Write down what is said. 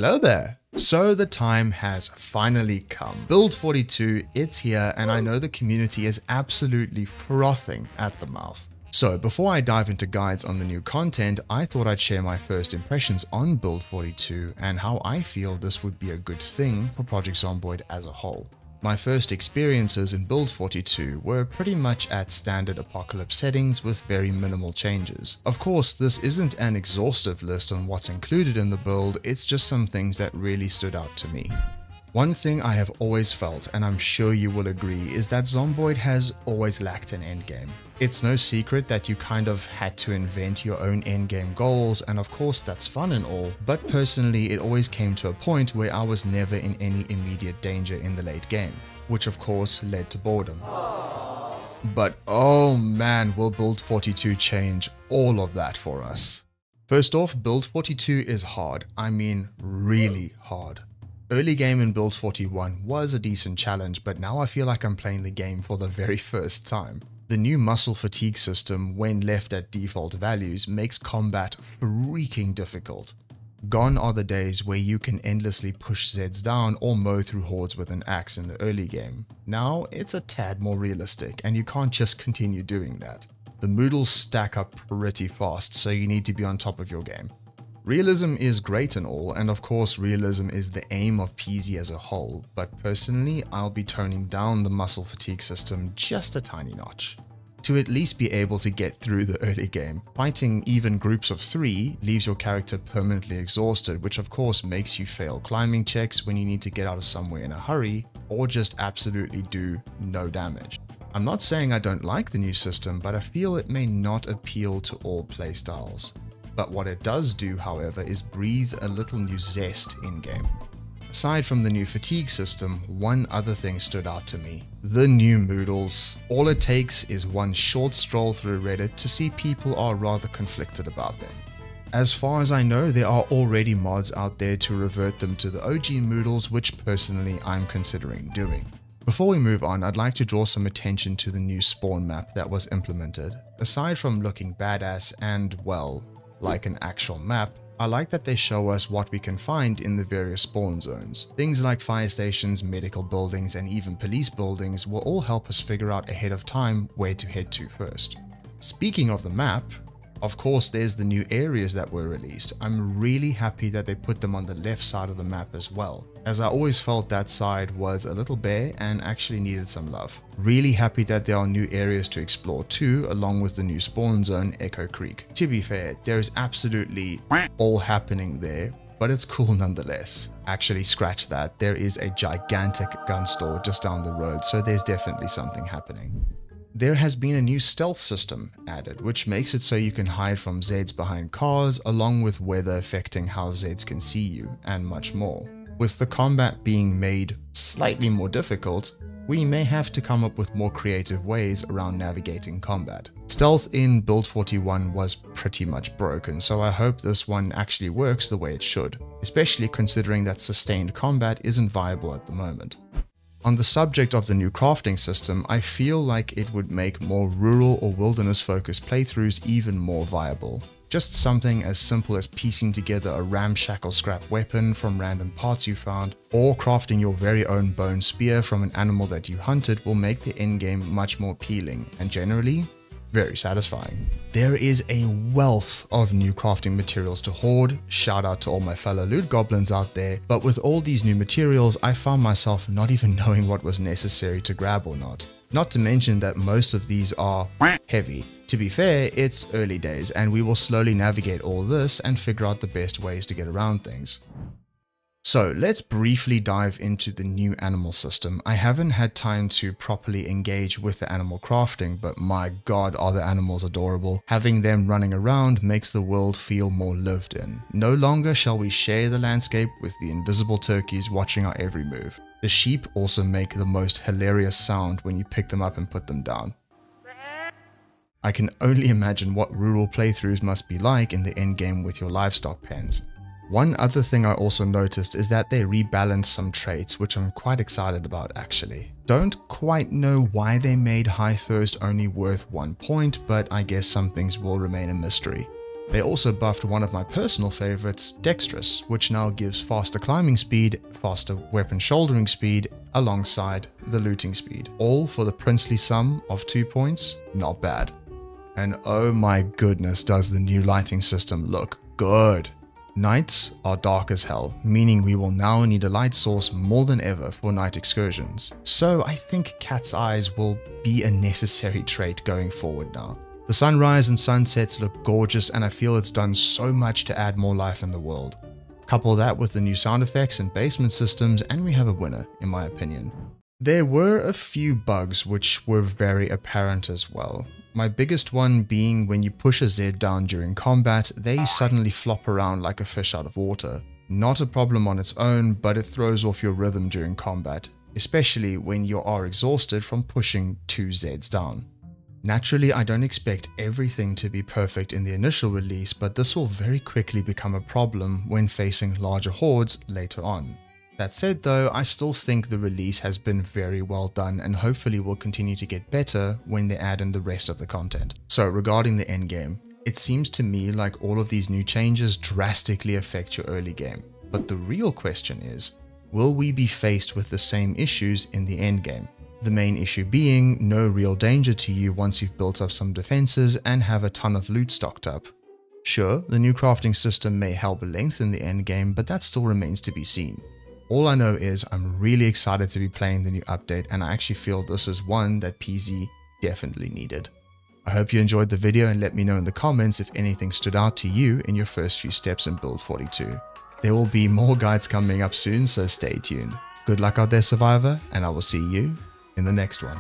Hello there! So the time has finally come. Build 42, it's here, and I know the community is absolutely frothing at the mouth. So before I dive into guides on the new content, I thought I'd share my first impressions on Build 42 and how I feel this would be a good thing for Project Zomboid as a whole. My first experiences in Build 42 were pretty much at standard apocalypse settings with very minimal changes. Of course, this isn't an exhaustive list on what's included in the build, it's just some things that really stood out to me. One thing I have always felt, and I'm sure you will agree, is that Zomboid has always lacked an endgame. It's no secret that you kind of had to invent your own endgame goals, and of course that's fun and all, but personally it always came to a point where I was never in any immediate danger in the late game, which of course led to boredom. But oh man, will Build 42 change all of that for us. First off, Build 42 is hard, I mean really hard. Early game in Build 41 was a decent challenge, but now I feel like I'm playing the game for the very first time. The new muscle fatigue system, when left at default values, makes combat freaking difficult. Gone are the days where you can endlessly push Zeds down or mow through hordes with an axe in the early game. Now it's a tad more realistic, and you can't just continue doing that. The Moodles stack up pretty fast, so you need to be on top of your game. Realism is great and all, and of course realism is the aim of PZ as a whole, but personally I'll be toning down the muscle fatigue system just a tiny notch. To at least be able to get through the early game, fighting even groups of 3 leaves your character permanently exhausted, which of course makes you fail climbing checks when you need to get out of somewhere in a hurry, or just absolutely do no damage. I'm not saying I don't like the new system, but I feel it may not appeal to all playstyles. But what it does do, however, is breathe a little new zest in-game. Aside from the new fatigue system, one other thing stood out to me. The new Moodles. All it takes is one short stroll through Reddit to see people are rather conflicted about them. As far as I know, there are already mods out there to revert them to the OG Moodles, which personally I'm considering doing. Before we move on, I'd like to draw some attention to the new spawn map that was implemented. Aside from looking badass and, well, like an actual map, I like that they show us what we can find in the various spawn zones. Things like fire stations, medical buildings, and even police buildings will all help us figure out ahead of time where to head to first. Speaking of the map, of course there's the new areas that were released. I'm really happy that they put them on the left side of the map as well, as I always felt that side was a little bare and actually needed some love. Really happy that there are new areas to explore too, along with the new spawn zone, Echo Creek. To be fair, there is absolutely all happening there, but it's cool nonetheless. Actually, scratch that, there is a gigantic gun store just down the road, so there's definitely something happening. There has been a new stealth system added, which makes it so you can hide from Zeds behind cars, along with weather affecting how Zeds can see you, and much more. With the combat being made slightly more difficult, we may have to come up with more creative ways around navigating combat. Stealth in Build 41 was pretty much broken, so I hope this one actually works the way it should, especially considering that sustained combat isn't viable at the moment. On the subject of the new crafting system, I feel like it would make more rural or wilderness focused playthroughs even more viable. Just something as simple as piecing together a ramshackle scrap weapon from random parts you found, or crafting your very own bone spear from an animal that you hunted will make the endgame much more appealing, and generally, very satisfying. There is a wealth of new crafting materials to hoard, shout out to all my fellow loot goblins out there, but with all these new materials I found myself not even knowing what was necessary to grab or not. Not to mention that most of these are heavy. To be fair, it's early days and we will slowly navigate all this and figure out the best ways to get around things. So let's briefly dive into the new animal system. I haven't had time to properly engage with the animal crafting, but my god are the animals adorable. Having them running around makes the world feel more lived in. No longer shall we share the landscape with the invisible turkeys watching our every move. The sheep also make the most hilarious sound when you pick them up and put them down. I can only imagine what rural playthroughs must be like in the endgame with your livestock pens. One other thing I also noticed is that they rebalanced some traits, which I'm quite excited about actually. Don't quite know why they made High Thirst only worth 1 point, but I guess some things will remain a mystery. They also buffed one of my personal favorites, Dexterous, which now gives faster climbing speed, faster weapon shouldering speed, alongside the looting speed. All for the princely sum of 2 points. Not bad. And oh my goodness, does the new lighting system look good. Nights are dark as hell, meaning we will now need a light source more than ever for night excursions. So I think cat's eyes will be a necessary trait going forward now. The sunrise and sunsets look gorgeous, and I feel it's done so much to add more life in the world. Couple that with the new sound effects and basement systems and we have a winner, in my opinion. There were a few bugs which were very apparent as well. My biggest one being when you push a Z down during combat, they suddenly flop around like a fish out of water. Not a problem on its own, but it throws off your rhythm during combat, especially when you are exhausted from pushing 2 Zs down. Naturally, I don't expect everything to be perfect in the initial release, but this will very quickly become a problem when facing larger hordes later on. That said though, I still think the release has been very well done and hopefully will continue to get better when they add in the rest of the content. So regarding the endgame, it seems to me like all of these new changes drastically affect your early game. But the real question is, will we be faced with the same issues in the endgame? The main issue being no real danger to you once you've built up some defenses and have a ton of loot stocked up. Sure, the new crafting system may help lengthen the endgame, but that still remains to be seen. All I know is I'm really excited to be playing the new update, and I actually feel this is one that PZ definitely needed. I hope you enjoyed the video and let me know in the comments if anything stood out to you in your first few steps in Build 42. There will be more guides coming up soon, so stay tuned. Good luck out there, Survivor, and I will see you in the next one.